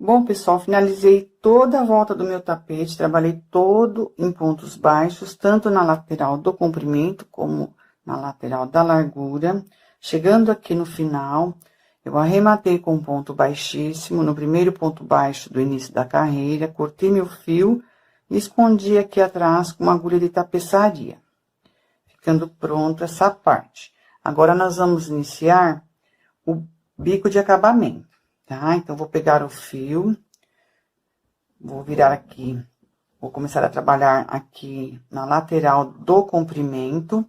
Bom, pessoal, finalizei toda a volta do meu tapete, trabalhei todo em pontos baixos, tanto na lateral do comprimento, como na lateral da largura. Chegando aqui no final, eu arrematei com um ponto baixíssimo, no primeiro ponto baixo do início da carreira, cortei meu fio e escondi aqui atrás com uma agulha de tapeçaria. Ficando pronto essa parte. Agora, nós vamos iniciar o bico de acabamento. Tá? Então, vou pegar o fio, vou virar aqui, vou começar a trabalhar aqui na lateral do comprimento.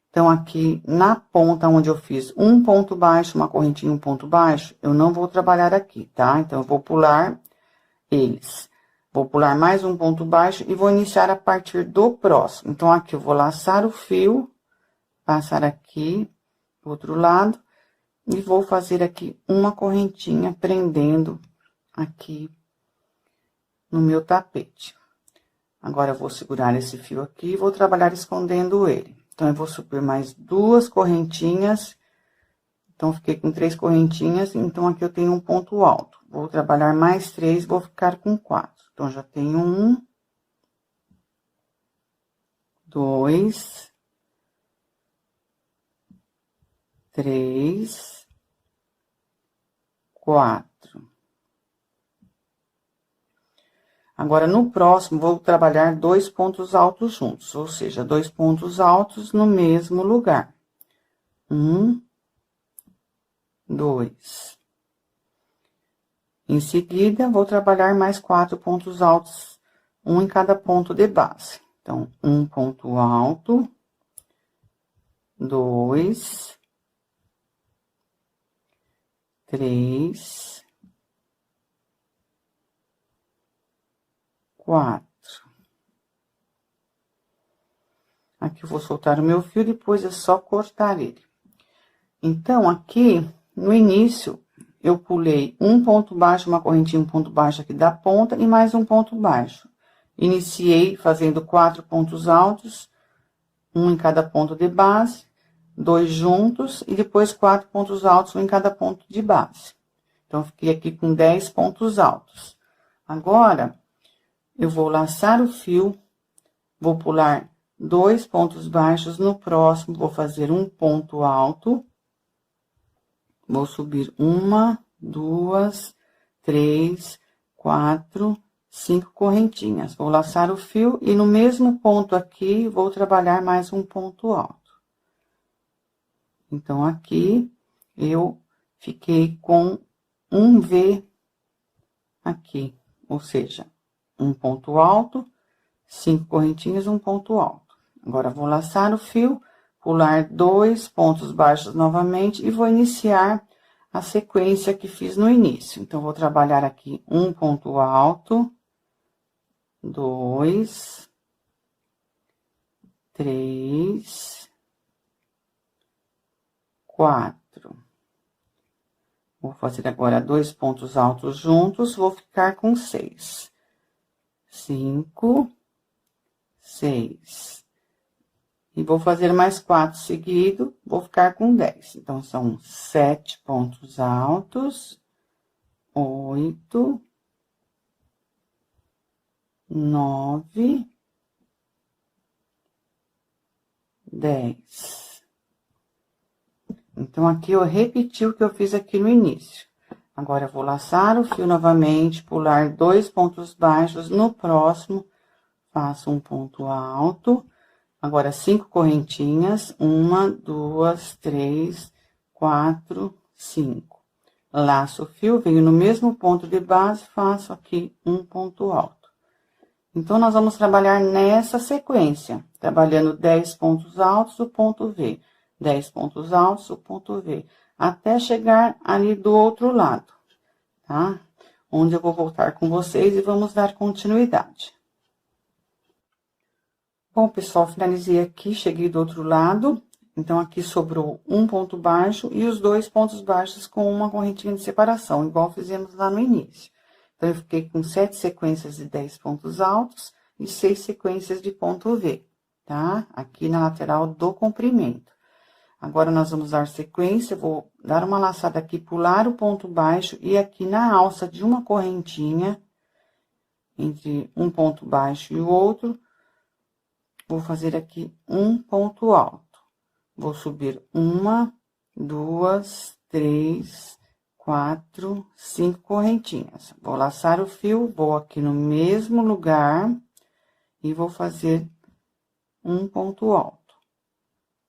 Então, aqui na ponta onde eu fiz um ponto baixo, uma correntinha, um ponto baixo, eu não vou trabalhar aqui, tá? Então, eu vou pular eles. Vou pular mais um ponto baixo e vou iniciar a partir do próximo. Então, aqui eu vou laçar o fio, passar aqui, do outro lado. E vou fazer aqui uma correntinha, prendendo aqui no meu tapete. Agora, eu vou segurar esse fio aqui e vou trabalhar escondendo ele. Então, eu vou subir mais 2 correntinhas. Então, fiquei com 3 correntinhas, então, aqui eu tenho um ponto alto. Vou trabalhar mais 3, vou ficar com 4. Então, já tenho 1, 2, 3... 4. Agora, no próximo, vou trabalhar 2 pontos altos juntos, ou seja, 2 pontos altos no mesmo lugar. 1, 2. Em seguida, vou trabalhar mais 4 pontos altos, um em cada ponto de base. Então, um ponto alto, 2, 3, 4. Aqui eu vou soltar o meu fio, depois é só cortar ele. Então, aqui, no início, eu pulei um ponto baixo, uma correntinha, um ponto baixo aqui da ponta e mais um ponto baixo. Iniciei fazendo 4 pontos altos, um em cada ponto de base, 2 juntos e depois 4 pontos altos, um em cada ponto de base. Então, fiquei aqui com 10 pontos altos. Agora, eu vou laçar o fio, vou pular 2 pontos baixos, no próximo, vou fazer um ponto alto. Vou subir 1, 2, 3, 4, 5 correntinhas. Vou laçar o fio e no mesmo ponto aqui, vou trabalhar mais um ponto alto. Então, aqui, eu fiquei com um V aqui, ou seja, um ponto alto, 5 correntinhas, um ponto alto. Agora, vou laçar o fio, pular 2 pontos baixos novamente e vou iniciar a sequência que fiz no início. Então, vou trabalhar aqui um ponto alto, 2, 3, 4. Vou fazer agora 2 pontos altos juntos, vou ficar com 6. 5, 6. E vou fazer mais 4 seguidos, vou ficar com 10. Então, são 7 pontos altos, 8, 9, 10. Então, aqui eu repeti o que eu fiz aqui no início. Agora, eu vou laçar o fio novamente, pular 2 pontos baixos, no próximo, faço um ponto alto. Agora, 5 correntinhas, 1, 2, 3, 4, 5. Laço o fio, venho no mesmo ponto de base, faço aqui um ponto alto. Então, nós vamos trabalhar nessa sequência, trabalhando 10 pontos altos, o ponto V. 10 pontos altos, o ponto V, até chegar ali do outro lado, tá? Onde eu vou voltar com vocês e vamos dar continuidade. Bom, pessoal, finalizei aqui, cheguei do outro lado. Então, aqui sobrou um ponto baixo e os 2 pontos baixos com uma correntinha de separação, igual fizemos lá no início. Então, eu fiquei com 7 sequências de 10 pontos altos e 6 sequências de ponto V, tá? Aqui na lateral do comprimento. Agora, nós vamos dar sequência, vou dar uma laçada aqui, pular o ponto baixo e aqui na alça de uma correntinha, entre um ponto baixo e o outro, vou fazer aqui um ponto alto. Vou subir 1, 2, 3, 4, 5 correntinhas. Vou laçar o fio, vou aqui no mesmo lugar e vou fazer um ponto alto.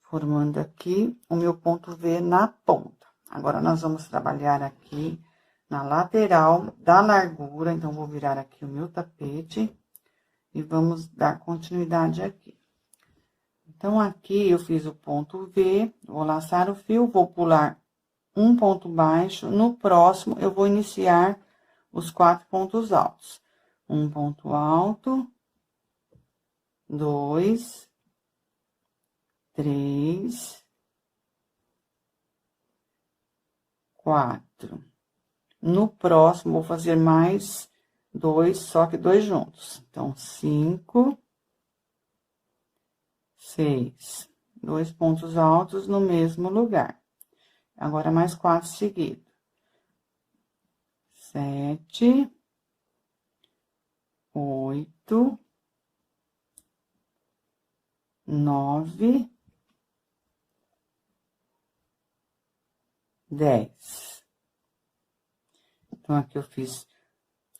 Formando aqui o meu ponto V na ponta. Agora, nós vamos trabalhar aqui na lateral da largura. Então, vou virar aqui o meu tapete e vamos dar continuidade aqui. Então, aqui eu fiz o ponto V, vou laçar o fio, vou pular um ponto baixo. No próximo, eu vou iniciar os 4 pontos altos. Um ponto alto, 2, 3, 4. No próximo, vou fazer mais 2, só que 2 juntos. Então, 5, 6. 2 pontos altos no mesmo lugar. Agora, mais 4 seguidos. 7, 8, 9, 10. Então, aqui eu fiz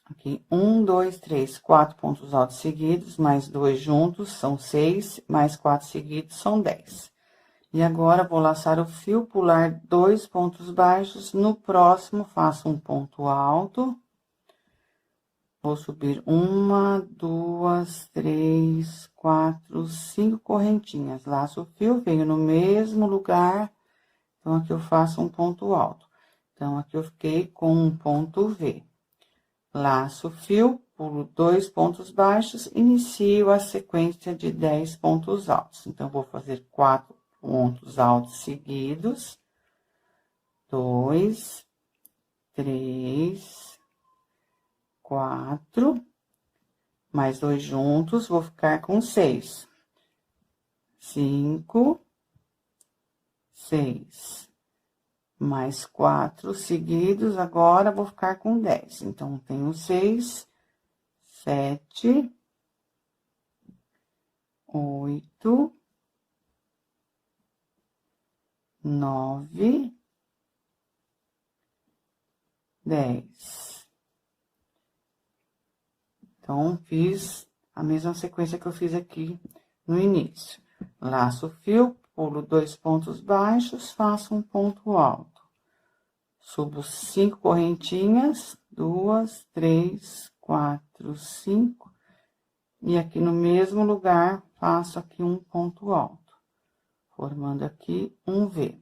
aqui 1, 2, 3, 4 pontos altos seguidos, mais 2 juntos, são 6, mais 4 seguidos, são 10. E agora, vou laçar o fio, pular 2 pontos baixos, no próximo, faço um ponto alto. Vou subir 1, 2, 3, 4, 5 correntinhas. Laço o fio, venho no mesmo lugar. Então, aqui eu faço um ponto alto. Então, aqui eu fiquei com um ponto V. Laço o fio, pulo 2 pontos baixos, inicio a sequência de 10 pontos altos. Então, vou fazer 4 pontos altos seguidos. 2, 3, 4, mais 2 juntos, vou ficar com 6. 5, 6. Mais 4 seguidos, agora vou ficar com 10. Então, tenho 6, 7, 8, 9, 10. Então, fiz a mesma sequência que eu fiz aqui no início. Laço o fio, pulo 2 pontos baixos, faço um ponto alto. Subo 5 correntinhas, 2, 3, 4, 5. E aqui no mesmo lugar, faço aqui um ponto alto, formando aqui um V.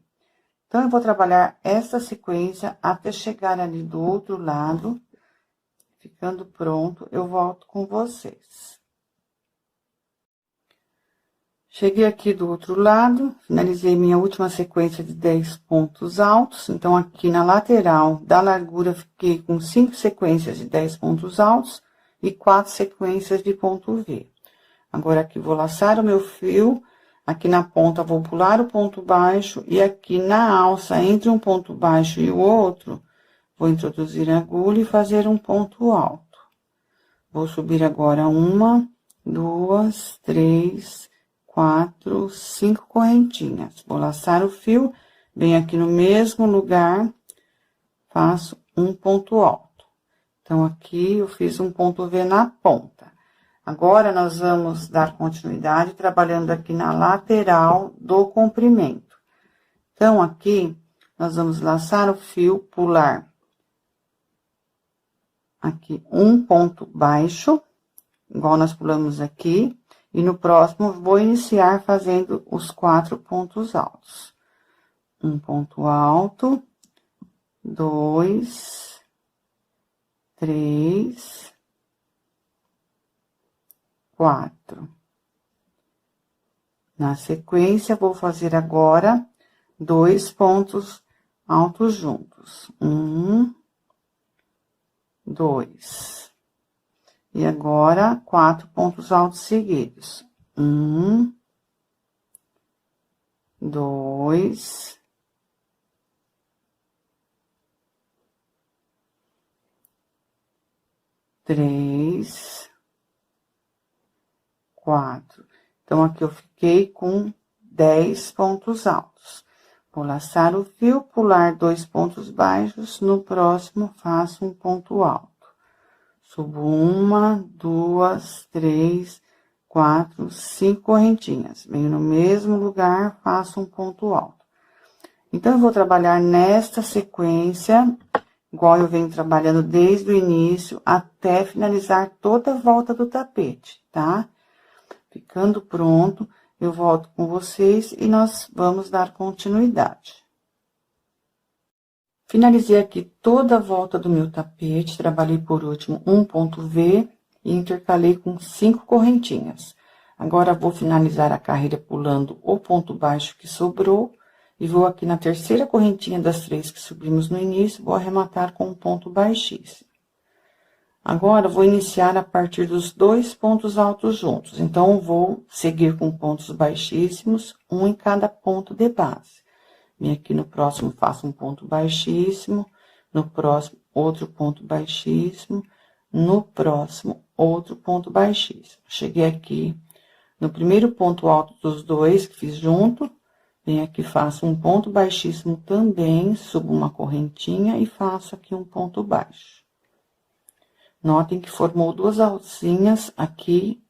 Então, eu vou trabalhar essa sequência até chegar ali do outro lado. Ficando pronto, eu volto com vocês. Cheguei aqui do outro lado, finalizei minha última sequência de 10 pontos altos. Então, aqui na lateral da largura, fiquei com 5 sequências de 10 pontos altos e 4 sequências de ponto V. Agora, aqui vou laçar o meu fio, aqui na ponta vou pular o ponto baixo e aqui na alça, entre um ponto baixo e o outro, vou introduzir a agulha e fazer um ponto alto. Vou subir agora 1, 2, 3, 4, 5 correntinhas. Vou laçar o fio, venho aqui no mesmo lugar, faço um ponto alto. Então, aqui eu fiz um ponto V na ponta. Agora, nós vamos dar continuidade trabalhando aqui na lateral do comprimento. Então, aqui, nós vamos laçar o fio, pular aqui um ponto baixo, igual nós pulamos aqui, e no próximo vou iniciar fazendo os 4 pontos altos. Um ponto alto, 2, 3, 4. Na sequência, vou fazer agora 2 pontos altos juntos. 1, 2. E agora, 4 pontos altos seguidos. 1, 2, 3, 4. Então, aqui eu fiquei com 10 pontos altos. Vou laçar o fio, pular 2 pontos baixos, no próximo faço um ponto alto. Subo 1, 2, 3, 4, 5 correntinhas. Venho no mesmo lugar, faço um ponto alto. Então, eu vou trabalhar nesta sequência, igual eu venho trabalhando desde o início, até finalizar toda a volta do tapete, tá? Ficando pronto, eu volto com vocês e nós vamos dar continuidade. Finalizei aqui toda a volta do meu tapete, trabalhei por último um ponto V e intercalei com 5 correntinhas. Agora, vou finalizar a carreira pulando o ponto baixo que sobrou e vou aqui na terceira correntinha das 3 que subimos no início, vou arrematar com um ponto baixíssimo. Agora, vou iniciar a partir dos 2 pontos altos juntos. Então, vou seguir com pontos baixíssimos, um em cada ponto de base. Vem aqui no próximo, faço um ponto baixíssimo. No próximo, outro ponto baixíssimo. No próximo, outro ponto baixíssimo. Cheguei aqui no primeiro ponto alto dos 2 que fiz junto. Venho aqui, faço um ponto baixíssimo também, subo uma correntinha e faço aqui um ponto baixo. Notem que formou 2 alcinhas aqui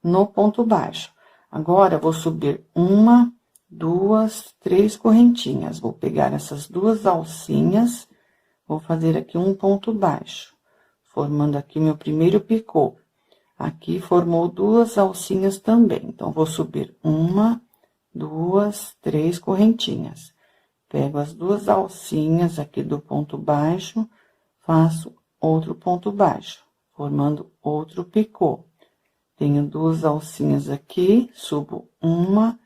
no ponto baixo. Agora, vou subir 1, 2, 3 correntinhas. Vou pegar essas 2 alcinhas, vou fazer aqui um ponto baixo, formando aqui meu primeiro picô. Aqui formou 2 alcinhas também. Então, vou subir 1, 2, 3 correntinhas. Pego as 2 alcinhas aqui do ponto baixo, faço outro ponto baixo, formando outro picô. Tenho 2 alcinhas aqui, subo 1,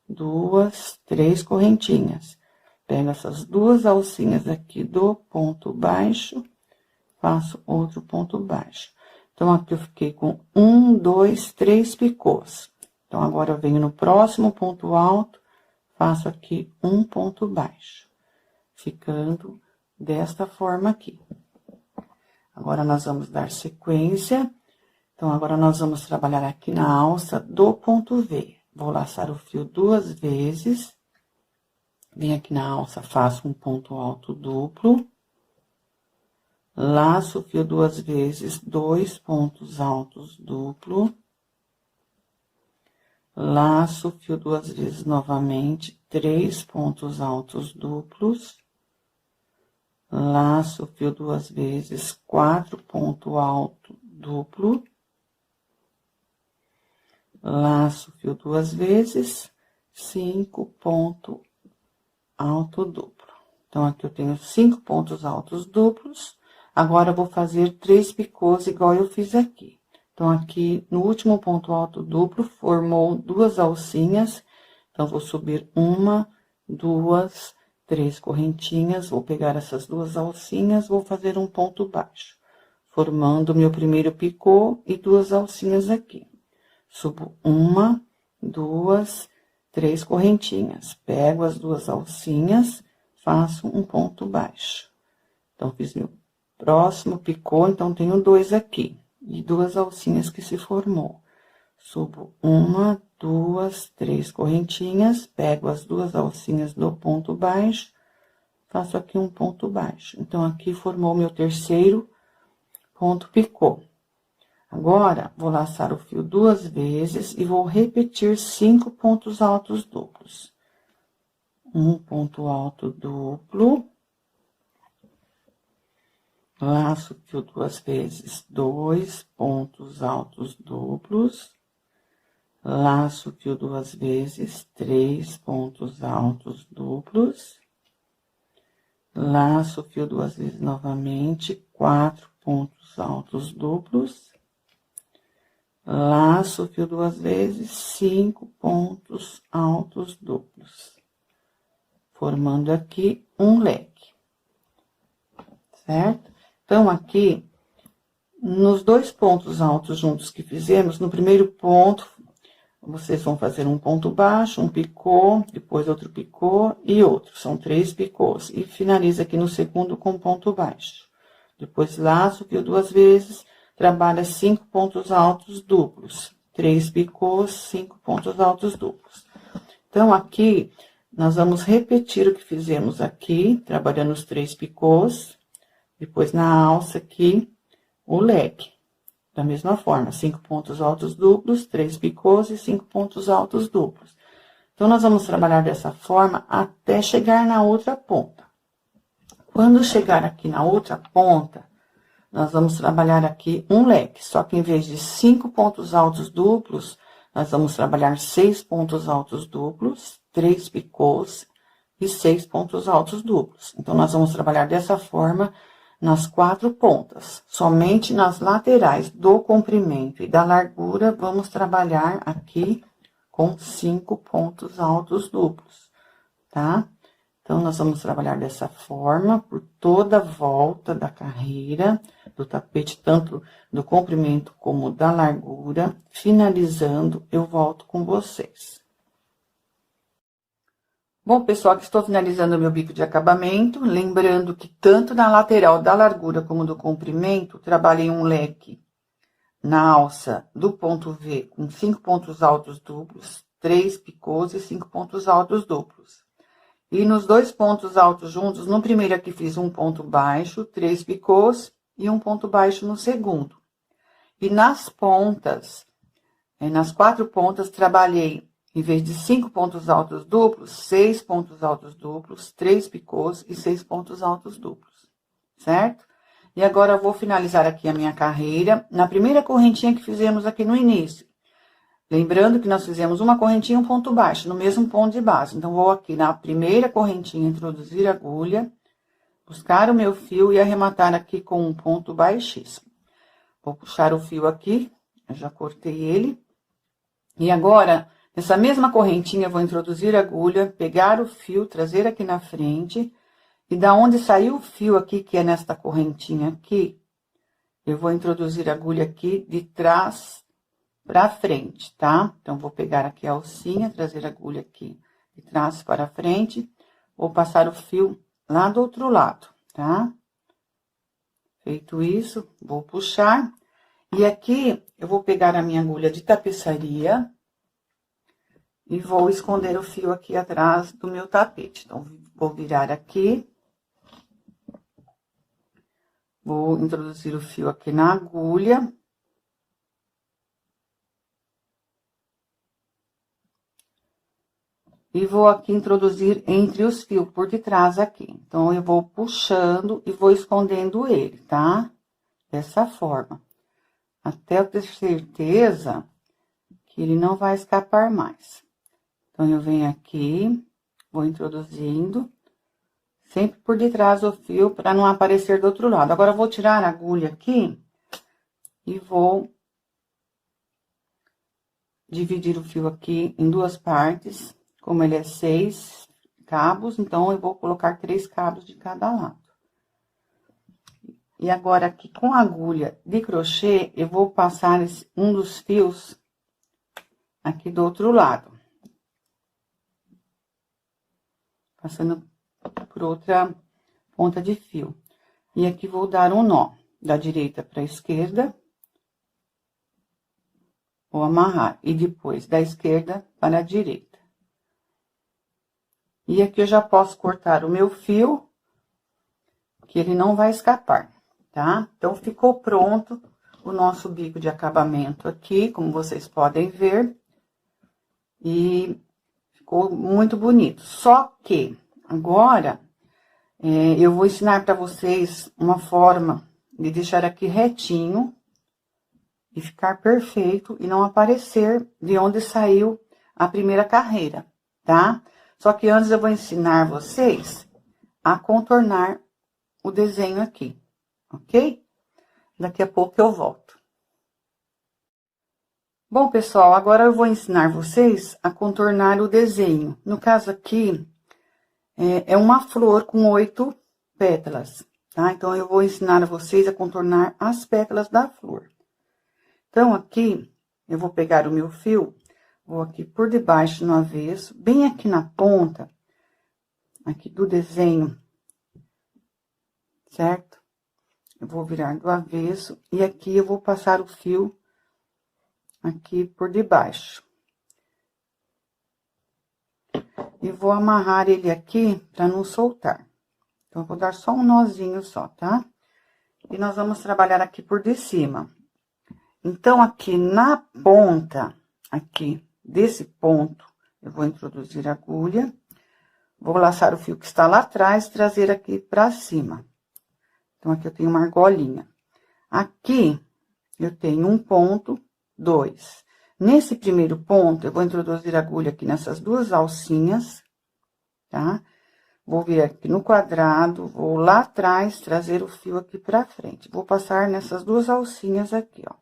2, 3 correntinhas. Pego essas 2 alcinhas aqui do ponto baixo, faço outro ponto baixo. Então, aqui eu fiquei com 1, 2, 3 picôs. Então, agora eu venho no próximo ponto alto, faço aqui um ponto baixo, ficando desta forma aqui. Agora, nós vamos dar sequência. Então, agora, nós vamos trabalhar aqui na alça do ponto V. Vou laçar o fio 2 vezes. Venho aqui na alça, faço um ponto alto duplo. Laço o fio 2 vezes, 2 pontos altos duplo. Laço o fio 2 vezes novamente, 3 pontos altos duplos. Laço o fio 2 vezes, 4 ponto alto duplo. Laço o fio 2 vezes, 5 ponto alto duplo. Então, aqui eu tenho 5 pontos altos duplos. Agora, eu vou fazer 3 picôs igual eu fiz aqui. Então, aqui no último ponto alto duplo, formou 2 alcinhas. Então, vou subir 1, 2, 3 correntinhas, vou pegar essas 2 alcinhas, vou fazer um ponto baixo, formando meu primeiro picô e 2 alcinhas aqui. Subo 1, 2, 3 correntinhas, pego as 2 alcinhas, faço um ponto baixo. Então, fiz meu próximo picô, então, tenho 2 aqui, e 2 alcinhas que se formou. Subo 1, 2, 3 correntinhas, pego as 2 alcinhas do ponto baixo, faço aqui um ponto baixo. Então, aqui formou meu terceiro ponto picô. Agora, vou laçar o fio 2 vezes e vou repetir 5 pontos altos duplos. Um ponto alto duplo. Laço o fio 2 vezes, 2 pontos altos duplos. Laço o fio 2 vezes, 3 pontos altos duplos. Laço o fio 2 vezes novamente, 4 pontos altos duplos. Laço o fio 2 vezes, 5 pontos altos duplos. Formando aqui um leque. Certo? Então, aqui, nos 2 pontos altos juntos que fizemos, no primeiro ponto, Vocês vão fazer um ponto baixo, um picô, depois outro picô e outro. São 3 picôs. E finaliza aqui no segundo com ponto baixo. Depois laço, fio 2 vezes, trabalha 5 pontos altos duplos. 3 picôs, 5 pontos altos duplos. Então, aqui, nós vamos repetir o que fizemos aqui, trabalhando os 3 picôs. Depois, na alça aqui, o leque. Da mesma forma, 5 pontos altos duplos, 3 picôs e 5 pontos altos duplos. Então, nós vamos trabalhar dessa forma até chegar na outra ponta. Quando chegar aqui na outra ponta, nós vamos trabalhar aqui um leque. Só que em vez de 5 pontos altos duplos, nós vamos trabalhar 6 pontos altos duplos, 3 picôs e 6 pontos altos duplos. Então, nós vamos trabalhar dessa forma nas 4 pontas. Somente nas laterais do comprimento e da largura, vamos trabalhar aqui com 5 pontos altos duplos, tá? Então, nós vamos trabalhar dessa forma por toda a volta da carreira do tapete, tanto do comprimento como da largura. Finalizando, eu volto com vocês. Bom, pessoal, aqui estou finalizando o meu bico de acabamento, lembrando que tanto na lateral da largura como do comprimento, trabalhei um leque na alça do ponto V com 5 pontos altos duplos, 3 picôs e 5 pontos altos duplos. E nos 2 pontos altos juntos, no primeiro aqui fiz um ponto baixo, 3 picôs e um ponto baixo no segundo. E nas pontas, nas 4 pontas, trabalhei, em vez de 5 pontos altos duplos, 6 pontos altos duplos, 3 picôs e 6 pontos altos duplos, certo? E agora, eu vou finalizar aqui a minha carreira na primeira correntinha que fizemos aqui no início. Lembrando que nós fizemos uma correntinha e um ponto baixo, no mesmo ponto de base. Então, vou aqui na primeira correntinha, introduzir a agulha, buscar o meu fio e arrematar aqui com um ponto baixíssimo. Vou puxar o fio aqui, eu já cortei ele. E agora, nessa mesma correntinha, eu vou introduzir a agulha, pegar o fio, trazer aqui na frente. E da onde saiu o fio aqui, que é nesta correntinha aqui, eu vou introduzir a agulha aqui de trás pra frente, tá? Então, vou pegar aqui a alcinha, trazer a agulha aqui de trás para frente. Vou passar o fio lá do outro lado, tá? Feito isso, vou puxar. E aqui, eu vou pegar a minha agulha de tapeçaria e vou esconder o fio aqui atrás do meu tapete. Então, vou virar aqui. Vou introduzir o fio aqui na agulha. E vou aqui introduzir entre os fios, por detrás aqui. Então, eu vou puxando e vou escondendo ele, tá? Dessa forma. Até eu ter certeza que ele não vai escapar mais. Então, eu venho aqui, vou introduzindo, sempre por detrás do fio, para não aparecer do outro lado. Agora, eu vou tirar a agulha aqui e vou dividir o fio aqui em 2 partes. Como ele é 6 cabos, então, eu vou colocar 3 cabos de cada lado. E agora, aqui com a agulha de crochê, eu vou passar um dos fios aqui do outro lado. Passando por outra ponta de fio. E aqui vou dar um nó, da direita para a esquerda. Vou amarrar, e depois da esquerda para a direita. E aqui eu já posso cortar o meu fio, que ele não vai escapar, tá? Então, ficou pronto o nosso bico de acabamento aqui, como vocês podem ver. E ficou muito bonito. Só que, agora, eu vou ensinar para vocês uma forma de deixar aqui retinho e ficar perfeito e não aparecer de onde saiu a primeira carreira, tá? Só que antes eu vou ensinar vocês a contornar o desenho aqui, ok? Daqui a pouco eu volto. Bom, pessoal, agora eu vou ensinar vocês a contornar o desenho. No caso aqui, é uma flor com 8 pétalas, tá? Então, eu vou ensinar vocês a contornar as pétalas da flor. Então, aqui, eu vou pegar o meu fio, Vou aqui por debaixo no avesso, bem aqui na ponta, aqui do desenho, certo? Eu vou virar do avesso e aqui eu vou passar o fio aqui por debaixo. E vou amarrar ele aqui pra não soltar. Então, eu vou dar só um nozinho só, tá? E nós vamos trabalhar aqui por de cima. Então, aqui na ponta, aqui desse ponto, eu vou introduzir a agulha. Vou laçar o fio que está lá atrás e trazer aqui pra cima. Então, aqui eu tenho uma argolinha. Aqui, eu tenho um ponto, 2. Nesse primeiro ponto, eu vou introduzir a agulha aqui nessas duas alcinhas, tá? Vou vir aqui no quadrado, vou lá atrás, trazer o fio aqui pra frente. Vou passar nessas duas alcinhas aqui, ó.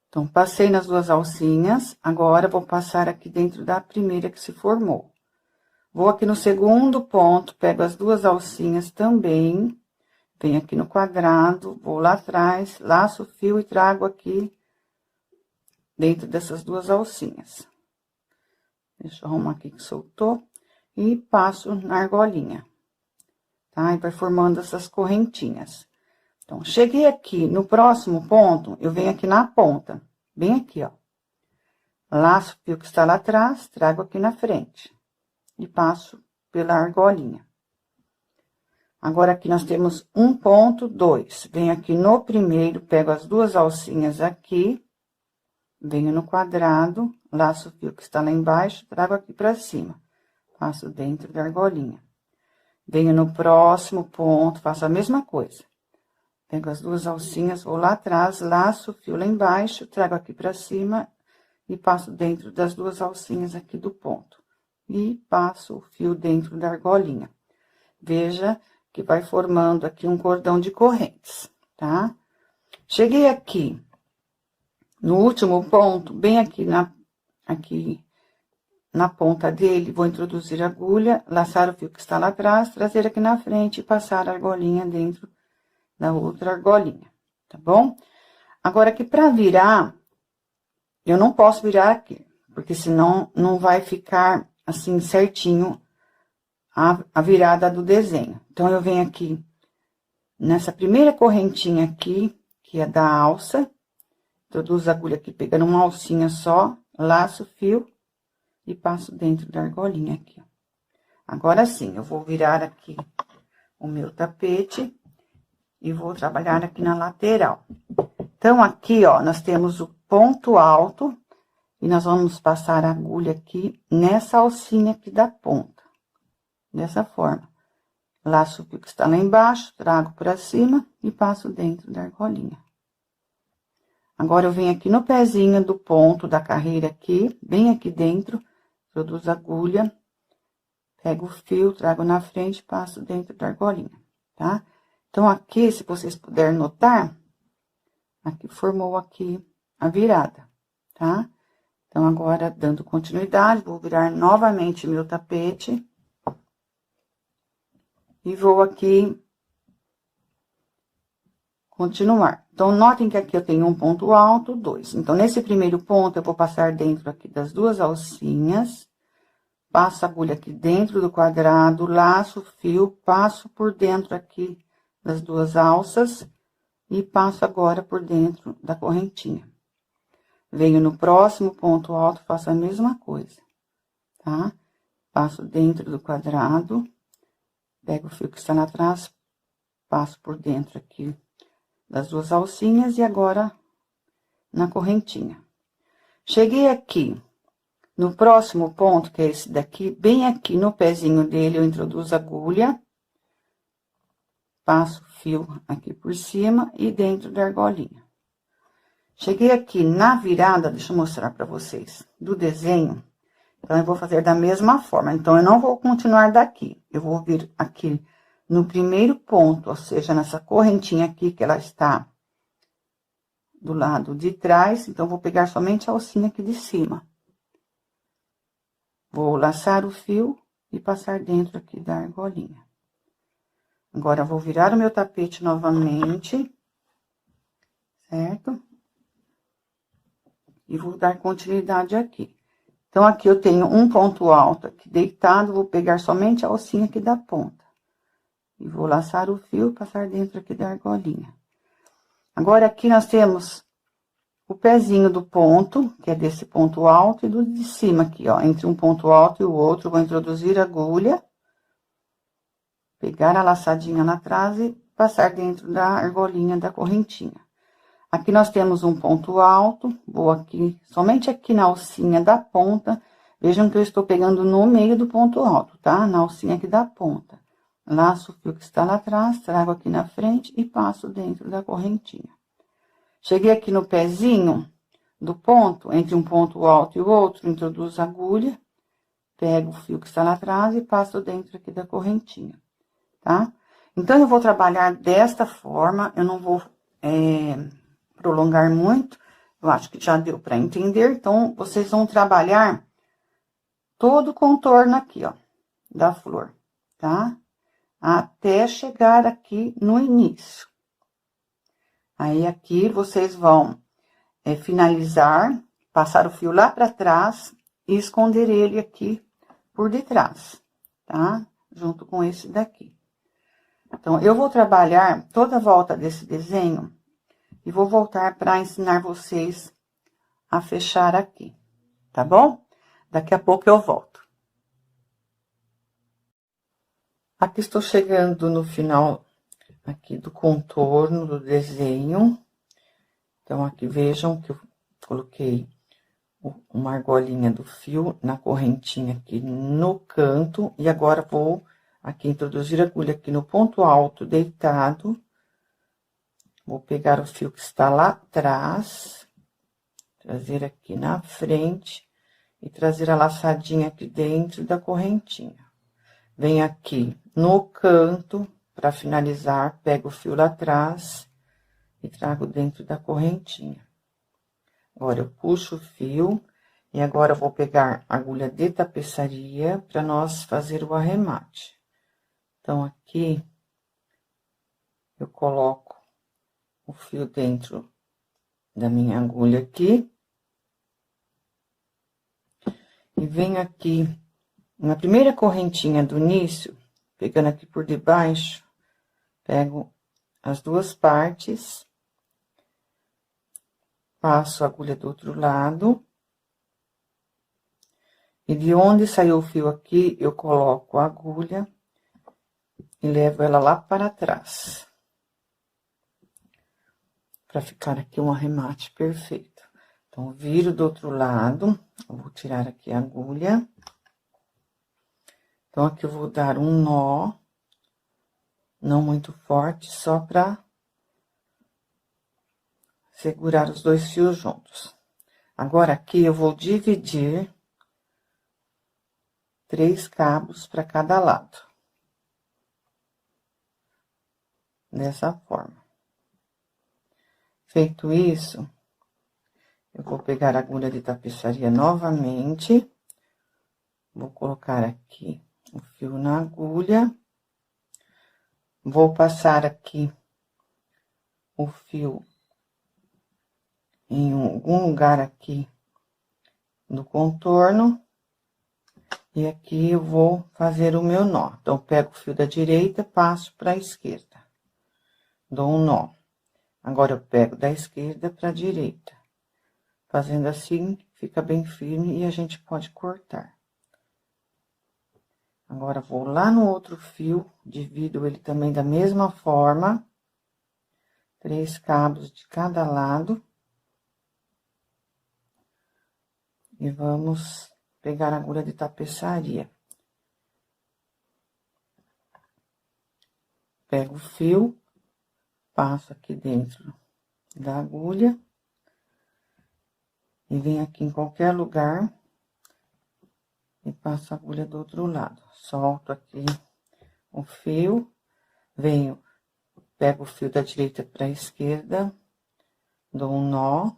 Então, passei nas duas alcinhas, agora vou passar aqui dentro da primeira que se formou. Vou aqui no segundo ponto, pego as duas alcinhas também, venho aqui no quadrado, vou lá atrás, laço o fio e trago aqui dentro dessas duas alcinhas. Deixa eu arrumar aqui que soltou. E passo na argolinha, tá? E vai formando essas correntinhas. Então, cheguei aqui no próximo ponto, eu venho aqui na ponta, bem aqui, ó. Laço o fio que está lá atrás, trago aqui na frente. E passo pela argolinha. Agora, aqui nós temos um ponto, 2. Venho aqui no primeiro, pego as duas alcinhas aqui, venho no quadrado, laço o fio que está lá embaixo, trago aqui pra cima. Passo dentro da argolinha. Venho no próximo ponto, faço a mesma coisa. Pego as duas alcinhas, vou lá atrás, laço o fio lá embaixo, trago aqui pra cima e passo dentro das duas alcinhas aqui do ponto. E passo o fio dentro da argolinha. Veja que vai formando aqui um cordão de correntes, tá? Cheguei aqui no último ponto, bem aqui na ponta dele, vou introduzir a agulha, laçar o fio que está lá atrás, trazer aqui na frente e passar a argolinha dentro da outra argolinha, tá bom? Agora, aqui pra virar, eu não posso virar aqui, porque senão não vai ficar assim certinho a virada do desenho. Então, eu venho aqui nessa primeira correntinha aqui, que é da alça, introduzo a agulha aqui pegando uma alcinha só, laço o fio e passo dentro da argolinha aqui, ó. Agora sim, eu vou virar aqui o meu tapete e vou trabalhar aqui na lateral. Então, aqui, ó, nós temos o ponto alto e nós vamos passar a agulha aqui nessa alcinha aqui da ponta. Dessa forma. Laço o fio que está lá embaixo, trago pra cima e passo dentro da argolinha. Agora, eu venho aqui no pezinho do ponto da carreira aqui, bem aqui dentro, introduzo a agulha, pego o fio, trago na frente, passo dentro da argolinha, tá? Então, aqui, se vocês puderem notar, aqui formou aqui a virada, tá? Então, agora, dando continuidade, vou virar novamente meu tapete. E vou aqui continuar. Então, notem que aqui eu tenho um ponto alto, 2. Então, nesse primeiro ponto, eu vou passar dentro aqui das duas alcinhas, passo a agulha aqui dentro do quadrado, laço o fio, passo por dentro aqui das duas alças e passo agora por dentro da correntinha. Venho no próximo ponto alto, faço a mesma coisa, tá? Passo dentro do quadrado, pego o fio que está lá atrás, passo por dentro aqui das duas alcinhas e agora na correntinha. Cheguei aqui no próximo ponto, que é esse daqui, bem aqui no pezinho dele, eu introduzo a agulha, passo o fio aqui por cima e dentro da argolinha. Cheguei aqui na virada, deixa eu mostrar pra vocês, do desenho. Então, eu vou fazer da mesma forma. Então, eu não vou continuar daqui. Eu vou vir aqui no primeiro ponto, ou seja, nessa correntinha aqui, que ela está do lado de trás. Então, vou pegar somente a alcinha aqui de cima. Vou laçar o fio e passar dentro aqui da argolinha. Agora, vou virar o meu tapete novamente, certo? e vou dar continuidade aqui. Então, aqui eu tenho um ponto alto aqui deitado, vou pegar somente a alcinha aqui da ponta. E vou laçar o fio e passar dentro aqui da argolinha. Agora, aqui nós temos o pezinho do ponto, que é desse ponto alto, e do de cima aqui, ó. Entre um ponto alto e o outro, vou introduzir a agulha. Pegar a laçadinha lá atrás e passar dentro da argolinha da correntinha. Aqui nós temos um ponto alto, vou aqui, somente aqui na alcinha da ponta. Vejam que eu estou pegando no meio do ponto alto, tá? Na alcinha aqui da ponta. Laço o fio que está lá atrás, trago aqui na frente e passo dentro da correntinha. Cheguei aqui no pezinho do ponto, entre um ponto alto e o outro, introduzo a agulha, pego o fio que está lá atrás e passo dentro aqui da correntinha, tá? Então, eu vou trabalhar desta forma, eu não vou prolongar muito, eu acho que já deu para entender. Então, vocês vão trabalhar todo o contorno aqui, ó, da flor, tá? Até chegar aqui no início. Aí, aqui, vocês vão finalizar, passar o fio lá para trás e esconder ele aqui por detrás, tá? Junto com esse daqui. Então, eu vou trabalhar toda a volta desse desenho e vou voltar para ensinar vocês a fechar aqui, tá bom? Daqui a pouco eu volto. Aqui estou chegando no final aqui do contorno do desenho. Então, aqui vejam que eu coloquei uma argolinha do fio na correntinha aqui no canto. E agora, vou aqui introduzir a agulha aqui no ponto alto deitado. Vou pegar o fio que está lá atrás, trazer aqui na frente e trazer a laçadinha aqui dentro da correntinha. Venho aqui no canto, para finalizar, pego o fio lá atrás e trago dentro da correntinha. Agora, eu puxo o fio e agora eu vou pegar a agulha de tapeçaria para nós fazer o arremate. Então, aqui, eu coloco o fio dentro da minha agulha aqui. E venho aqui na primeira correntinha do início, pegando aqui por debaixo, pego as duas partes, passo a agulha do outro lado. E de onde saiu o fio aqui, eu coloco a agulha e levo ela lá para trás. Para ficar aqui um arremate perfeito. Então, viro do outro lado, vou tirar aqui a agulha. Então, aqui eu vou dar um nó, não muito forte, só para segurar os dois fios juntos. Agora, aqui eu vou dividir 3 cabos para cada lado. Dessa forma. Feito isso, eu vou pegar a agulha de tapeçaria novamente, vou colocar aqui o fio na agulha, vou passar aqui o fio em algum lugar aqui do contorno, e aqui eu vou fazer o meu nó. Então, pego o fio da direita, passo para a esquerda, dou um nó. Agora, eu pego da esquerda para a direita. Fazendo assim, fica bem firme e a gente pode cortar. Agora, vou lá no outro fio, divido ele também da mesma forma. 3 cabos de cada lado. E vamos pegar a agulha de tapeçaria. Pego o fio. Passo aqui dentro da agulha. E venho aqui em qualquer lugar. E passo a agulha do outro lado. Solto aqui o fio. Venho, pego o fio da direita para a esquerda. Dou um nó.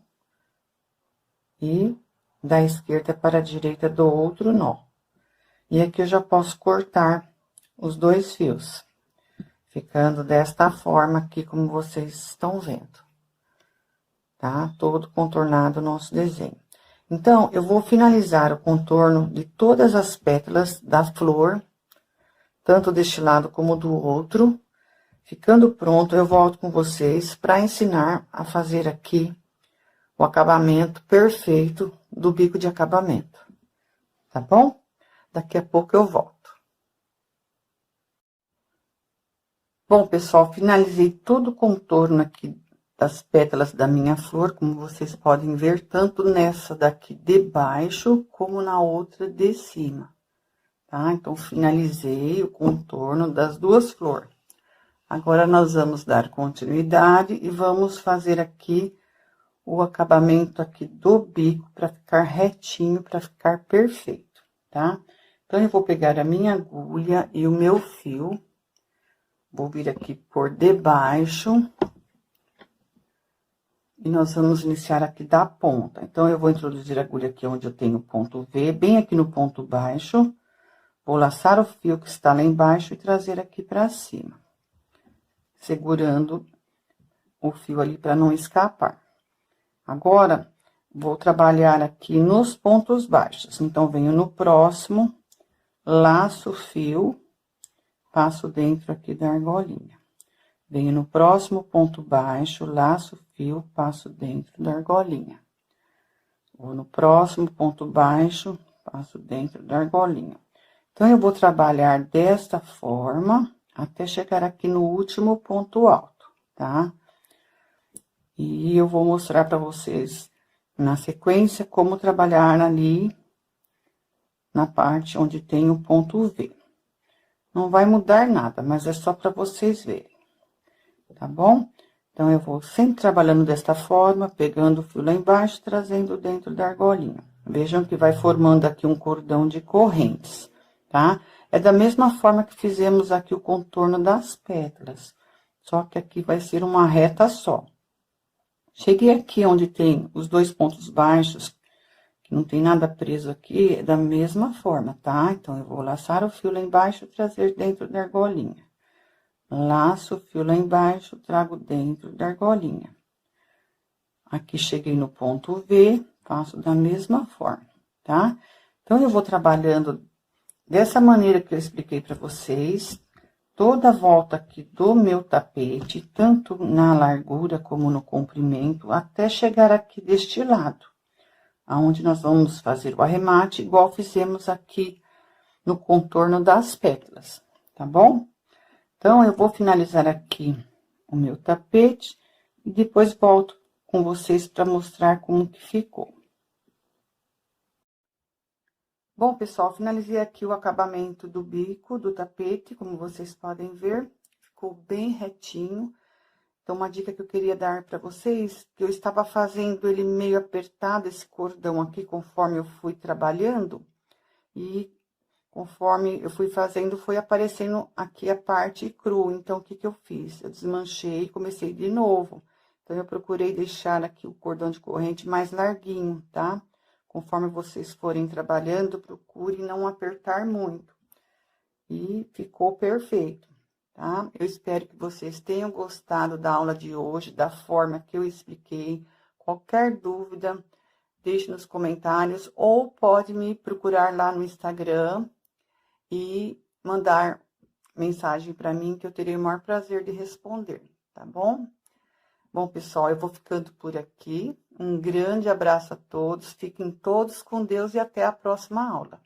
E da esquerda para a direita dou outro nó. E aqui eu já posso cortar os 2 fios. Ficando desta forma aqui, como vocês estão vendo. Tá? Todo contornado o nosso desenho. Então, eu vou finalizar o contorno de todas as pétalas da flor, tanto deste lado como do outro. Ficando pronto, eu volto com vocês para ensinar a fazer aqui o acabamento perfeito do bico de acabamento, tá bom? Daqui a pouco eu volto. Bom, pessoal, finalizei todo o contorno aqui das pétalas da minha flor, como vocês podem ver, tanto nessa daqui de baixo, como na outra de cima, tá? Então, finalizei o contorno das duas flores. Agora, nós vamos dar continuidade e vamos fazer aqui o acabamento aqui do bico para ficar retinho, para ficar perfeito, tá? Então, eu vou pegar a minha agulha e o meu fio, vou vir aqui por debaixo, e nós vamos iniciar aqui da ponta. Então, eu vou introduzir a agulha aqui onde eu tenho o ponto V, bem aqui no ponto baixo, vou laçar o fio que está lá embaixo e trazer aqui para cima, segurando o fio ali para não escapar. Agora, vou trabalhar aqui nos pontos baixos. Então, venho no próximo, laço o fio, passo dentro aqui da argolinha. Venho no próximo ponto baixo, laço o fio, passo dentro da argolinha. Vou no próximo ponto baixo, passo dentro da argolinha. Então, eu vou trabalhar desta forma, até chegar aqui no último ponto alto, tá? E eu vou mostrar para vocês, na sequência, como trabalhar ali na parte onde tem o ponto V. Não vai mudar nada, mas é só para vocês verem, tá bom? Então, eu vou sempre trabalhando desta forma, pegando o fio lá embaixo, trazendo dentro da argolinha. Vejam que vai formando aqui um cordão de correntes, tá? É da mesma forma que fizemos aqui o contorno das pétalas, só que aqui vai ser uma reta só. Cheguei aqui onde tem os dois pontos baixos, que não tem nada preso aqui, é da mesma forma, tá? Então, eu vou laçar o fio lá embaixo e trazer dentro da argolinha. Laço o fio lá embaixo, trago dentro da argolinha. Aqui, cheguei no ponto V, faço da mesma forma, tá? Então, eu vou trabalhando dessa maneira que eu expliquei para vocês, toda a volta aqui do meu tapete, tanto na largura como no comprimento, até chegar aqui deste lado, aonde nós vamos fazer o arremate, igual fizemos aqui no contorno das pétalas, tá bom? Então, eu vou finalizar aqui o meu tapete e depois volto com vocês para mostrar como que ficou. Bom, pessoal, finalizei aqui o acabamento do bico do tapete, como vocês podem ver, ficou bem retinho. Então, uma dica que eu queria dar para vocês, que eu estava fazendo ele meio apertado, esse cordão aqui, conforme eu fui trabalhando, e conforme eu fui fazendo, foi aparecendo aqui a parte crua. Então, o que que eu fiz? Eu desmanchei e comecei de novo. Então, eu procurei deixar aqui o cordão de corrente mais larguinho, tá? Conforme vocês forem trabalhando, procure não apertar muito. E ficou perfeito, tá? Eu espero que vocês tenham gostado da aula de hoje, da forma que eu expliquei. Qualquer dúvida, deixe nos comentários ou pode me procurar lá no Instagram e mandar mensagem para mim que eu terei o maior prazer de responder, tá bom? Bom, pessoal, eu vou ficando por aqui. Um grande abraço a todos, fiquem todos com Deus e até a próxima aula.